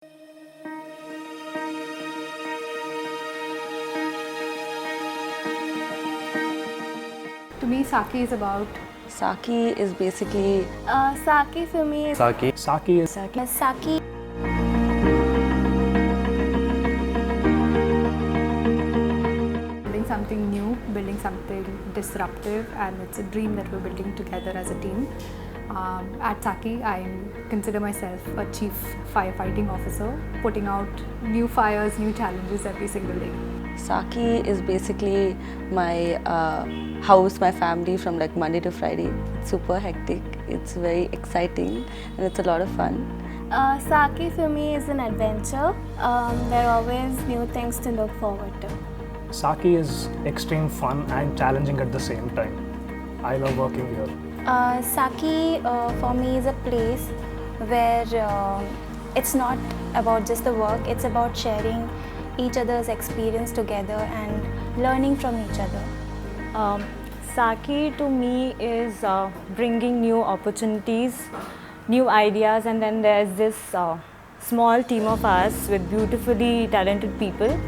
To me, Saki is about. Saki is basically. Saki for me is. Saki. Saki is. Saki. Building something new, building something disruptive, and it's a dream that we're building together as a team. At Saki, I consider myself a chief firefighting officer, putting out new fires, new challenges every single day. Saki is basically my house, my family from like Monday to Friday. It's super hectic, it's very exciting, and it's a lot of fun. Saki for me is an adventure. There are always new things to look forward to. Saki is extreme fun and challenging at the same time. I love working here. Saki for me is a place where it's not about just the work, it's about sharing each other's experience together and learning from each other. Saki to me is bringing new opportunities, new ideas, and then there's this small team of us with beautifully talented people,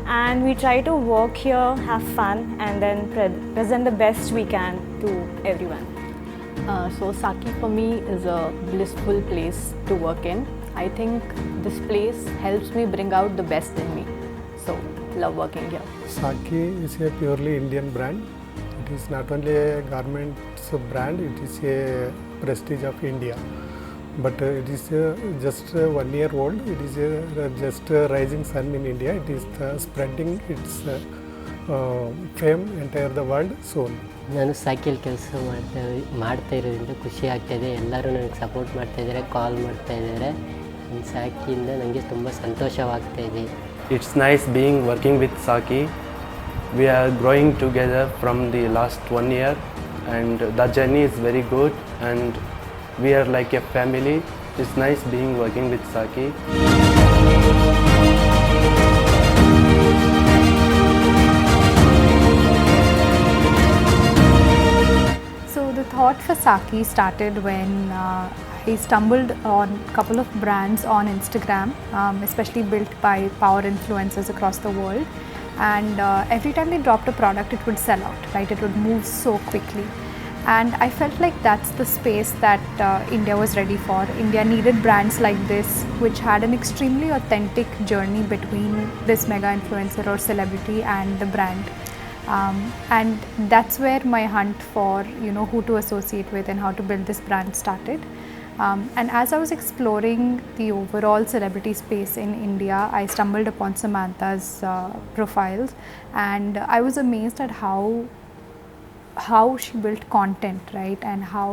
and we try to work here, have fun, and then present the best we can to everyone. So Saki for me is a blissful place to work in. I think this place helps me bring out the best in me. So love working here. Saki is a purely Indian brand. It is not only a garments brand, it is a prestige of India. But it is just 1 year old. It is just a rising sun in India. It is spreading its fame entire the world soon. ನಾನು ಸಾಕಿಯಲ್ಲಿ ಕೆಲಸ ಮಾಡ್ತಾ ಇರೋದ್ರಿಂದ ಖುಷಿ ಆಗ್ತಾಯಿದೆ. ಎಲ್ಲರೂ ನನಗೆ support ಮಾಡ್ತಾಯಿದ್ದಾರೆ, ಕಾಲ್ ಮಾಡ್ತಾಯಿದ್ದಾರೆ. ಸಾಕಿಯಿಂದ ನನಗೆ ತುಂಬ ಸಂತೋಷವಾಗ್ತಾಯಿದೆ. It's nice being working with Saki. We are growing together from the last 1 year, and the journey is very good, and we are like a family. It's nice being working with Saki. So the thought for Saki started when I stumbled on a couple of brands on Instagram, especially built by power influencers across the world. And every time they dropped a product, it would sell out, right? It would move so quickly. And I felt like that's the space that India was ready for. India needed brands like this, which had an extremely authentic journey between this mega influencer or celebrity and the brand. And that's where my hunt for who to associate with and how to build this brand started. And as I was exploring the overall celebrity space in India, I stumbled upon Samantha's profiles, and I was amazed at how she built content, right, and how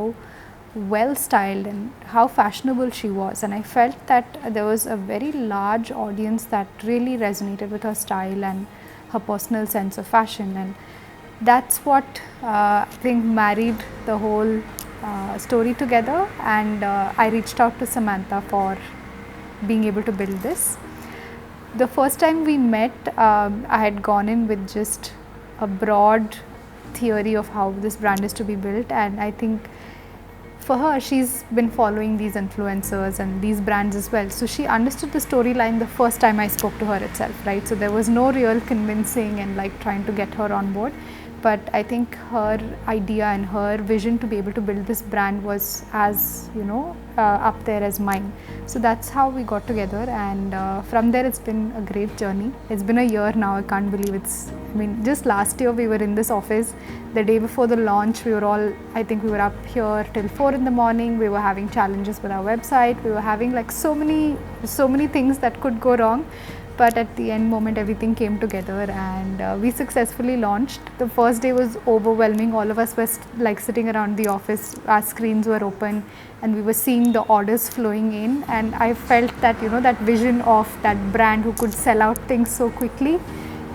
well styled and how fashionable she was. And I felt that there was a very large audience that really resonated with her style and her personal sense of fashion, and that's what I think married the whole story together. And I reached out to Samantha for being able to build this. The first time we met, I had gone in with just a broad theory of how this brand is to be built, and I think for her, she's been following these influencers and these brands as well. So she understood the storyline the first time I spoke to her itself, right? So there was no real convincing and like trying to get her on board. But I think her idea and her vision to be able to build this brand was as up there as mine. So that's how we got together, and from there it's been a great journey. It's been a year now. I can't believe just last year we were in this office. The day before the launch, we were up here till 4 in the morning. We were having challenges with our website. We were having like so many things that could go wrong. But at the end moment, everything came together, and we successfully launched. The first day was overwhelming. All of us were like sitting around the office. Our screens were open, and we were seeing the orders flowing in. And I felt that that vision of that brand who could sell out things so quickly,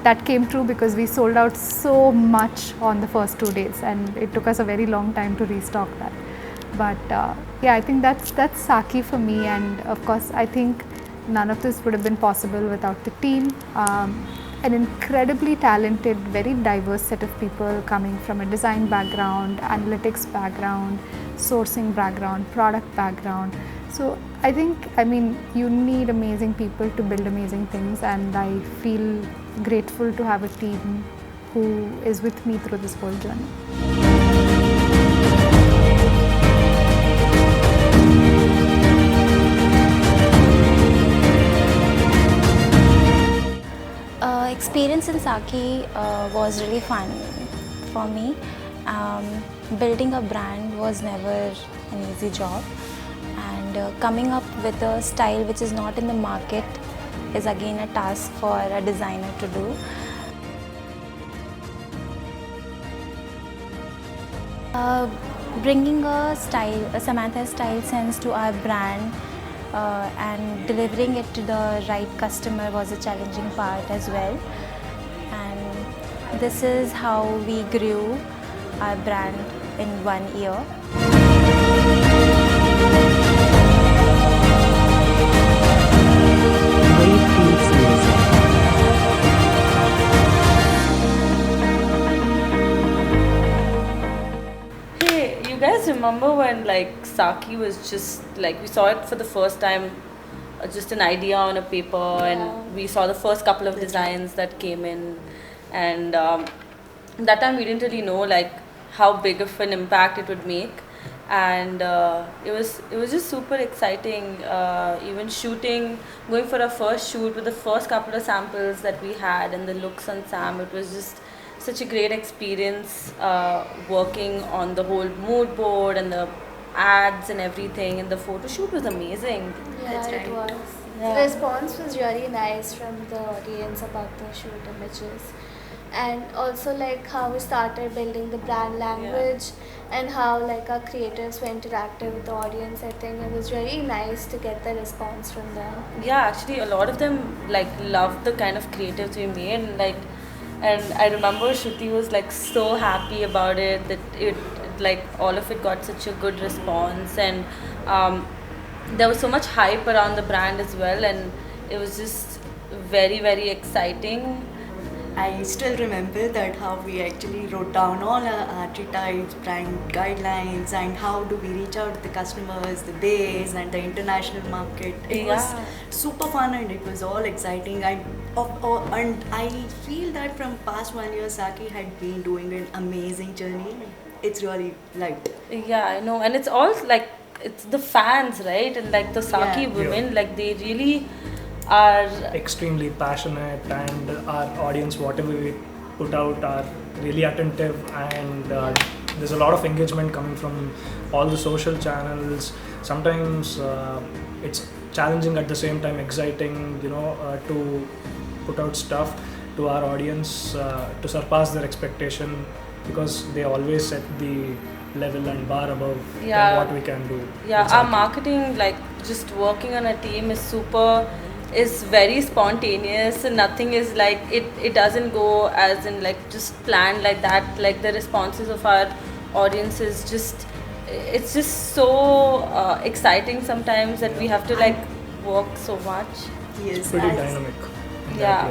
that came true, because we sold out so much on the first 2 days, and it took us a very long time to restock that. But yeah, I think that's Saki for me, and of course I think none of this would have been possible without the team. An incredibly talented, very diverse set of people coming from a design background, analytics background, sourcing background, product background. So I think, you need amazing people to build amazing things, and I feel grateful to have a team who is with me through this whole journey. Experience in Saki was really fun for me. Building a brand was never an easy job, and coming up with a style which is not in the market is again a task for a designer to do. Bringing a Samantha style sense to our brand and delivering it to the right customer was a challenging part as well. And this is how we grew our brand in 1 year. Hey, you guys remember when like Saki was just like we saw it for the first time, just an idea on a paper, and we saw the first couple of designs that came in, and that time we didn't really know like how big of an impact it would make, and it was just super exciting. Even going for our first shoot with the first couple of samples that we had and the looks on Sam, it was just such a great experience working on the whole mood board and the ads and everything, and the photo shoot was amazing. Yeah, it was. Yeah. The response was really nice from the audience about the shoot images, and also like how we started building the brand language and how like our creatives were interactive with the audience. I think it was really nice to get the response from them. Yeah, actually a lot of them like loved the kind of creatives we made, and I remember Shruti was like so happy about it, that it like all of it got such a good response, and there was so much hype around the brand as well, and it was just very, very exciting. I still remember that how we actually wrote down all our archetypes, brand guidelines, and how do we reach out to the customers, the base, and the international market. It was super fun, and it was all exciting. And I feel that from past 1 year, Saki had been doing an amazing journey. It's really liked. Yeah, I know, and it's all like it's the fans, right? And like the Saki women, like they really are extremely passionate, and our audience, whatever we put out, are really attentive, and there's a lot of engagement coming from all the social channels. Sometimes it's challenging, at the same time exciting, to put out stuff to our audience to surpass their expectation, because they always set the level and bar above than what we can do. Yeah, our marketing, like just working on a team is very spontaneous, and nothing is like it doesn't go as in like just planned like that. Like the responses of our audience is just, it's just so exciting sometimes that we have to like work so much. Yes, It's pretty dynamic. Yeah.